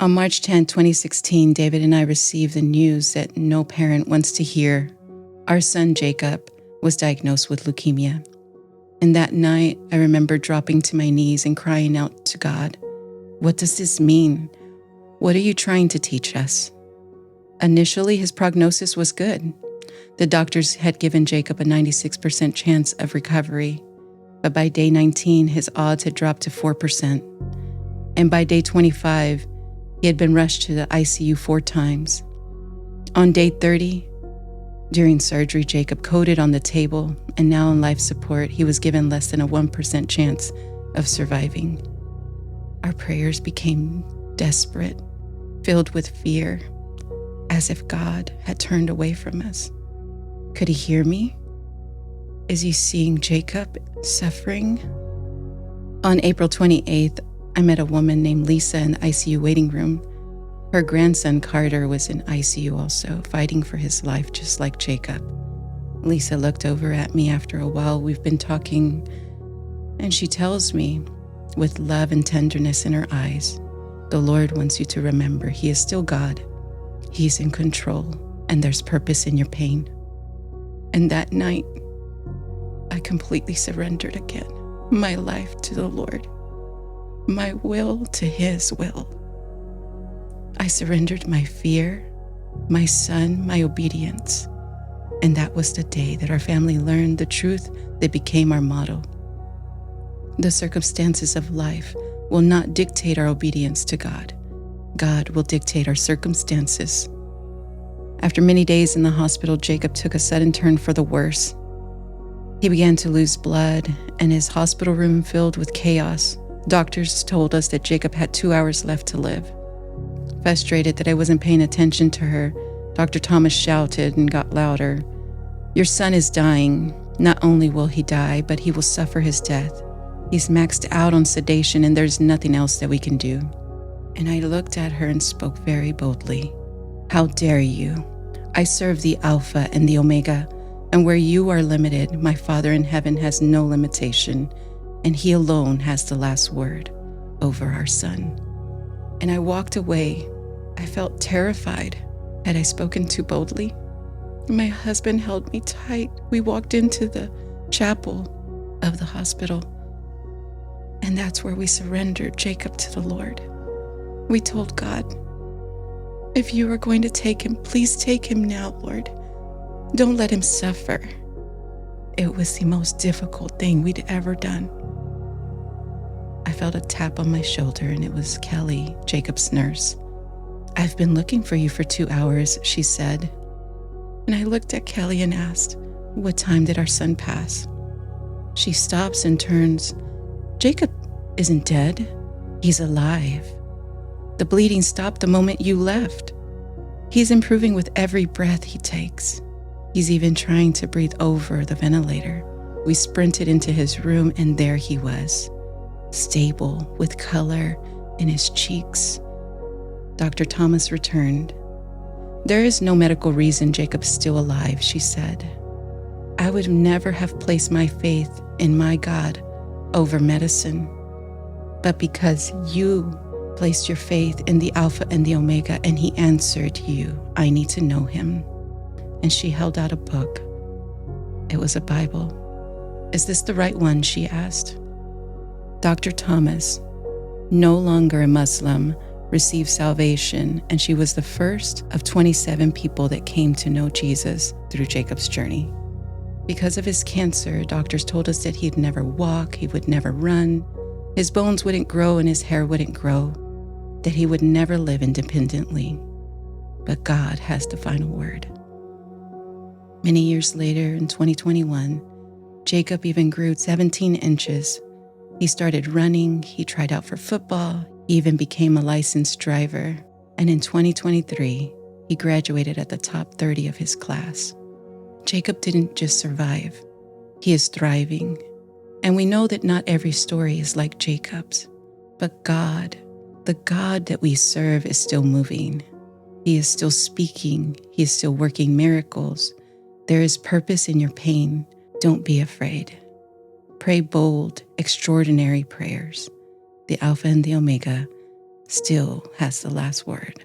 On March 10, 2016, David and I received the news that no parent wants to hear. Our son, Jacob, was diagnosed with leukemia. And that night, I remember dropping to my knees and crying out to God, "What does this mean? What are you trying to teach us?" Initially, his prognosis was good. The doctors had given Jacob a 96% chance of recovery, but by day 19, his odds had dropped to 4%. And by day 25, he had been rushed to the ICU 4 times. On day 30, during surgery, Jacob coded on the table, and now on life support, he was given less than a 1% chance of surviving. Our prayers became desperate, filled with fear, as if God had turned away from us. Could he hear me? Is he seeing Jacob suffering? On April 28th, I met a woman named Lisa in the ICU waiting room. Her grandson, Carter, was in ICU also, fighting for his life just like Jacob. Lisa looked over at me after a while. We've been talking, and she tells me, with love and tenderness in her eyes, "The Lord wants you to remember He is still God. He's in control, and there's purpose in your pain." And that night, I completely surrendered again, my life to the Lord, my will to His will. I surrendered my fear, my son, my obedience. And that was the day that our family learned the truth that became our motto. The circumstances of life will not dictate our obedience to God. God will dictate our circumstances. After many days in the hospital, Jacob took a sudden turn for the worse. He began to lose blood, and his hospital room filled with chaos. Doctors told us that Jacob had 2 hours left to live. Frustrated that I wasn't paying attention to her, Dr. Thomas shouted and got louder, "Your son is dying. Not only will he die, but he will suffer his death. He's maxed out on sedation, and there's nothing else that we can do." And I looked at her and spoke very boldly. "How dare you? I serve the Alpha and the Omega, and where you are limited, my Father in heaven has no limitation, and He alone has the last word over our son." And I walked away. I felt terrified. Had I spoken too boldly? My husband held me tight. We walked into the chapel of the hospital, and that's where we surrendered Jacob to the Lord. We told God, "If you are going to take him, please take him now, Lord. Don't let him suffer." It was the most difficult thing we'd ever done. I felt a tap on my shoulder, and it was Kelly, Jacob's nurse. "I've been looking for you for 2 hours, she said. And I looked at Kelly and asked, "What time did our son pass?" She stops and turns. "Jacob isn't dead. He's alive. The bleeding stopped the moment you left. He's improving with every breath he takes. He's even trying to breathe over the ventilator." We sprinted into his room, and there he was, stable, with color in his cheeks. Dr. Thomas returned. "There is no medical reason Jacob's still alive," she said. "I would never have placed my faith in my God over medicine. But because you placed your faith in the Alpha and the Omega, and He answered you, I need to know Him." And she held out a book. It was a Bible. "Is this the right one?" she asked. Dr. Thomas, no longer a Muslim, received salvation, and she was the first of 27 people that came to know Jesus through Jacob's journey. Because of his cancer, doctors told us that he'd never walk, he would never run, his bones wouldn't grow and his hair wouldn't grow, that he would never live independently. But God has the final word. Many years later, in 2021, Jacob even grew 17 inches. He started running, he tried out for football, he even became a licensed driver. And in 2023, he graduated at the top 30 of his class. Jacob didn't just survive, he is thriving. And we know that not every story is like Jacob's, but God, the God that we serve, is still moving. He is still speaking, He is still working miracles. There is purpose in your pain. Don't be afraid. Pray bold, extraordinary prayers. The Alpha and the Omega still has the last word.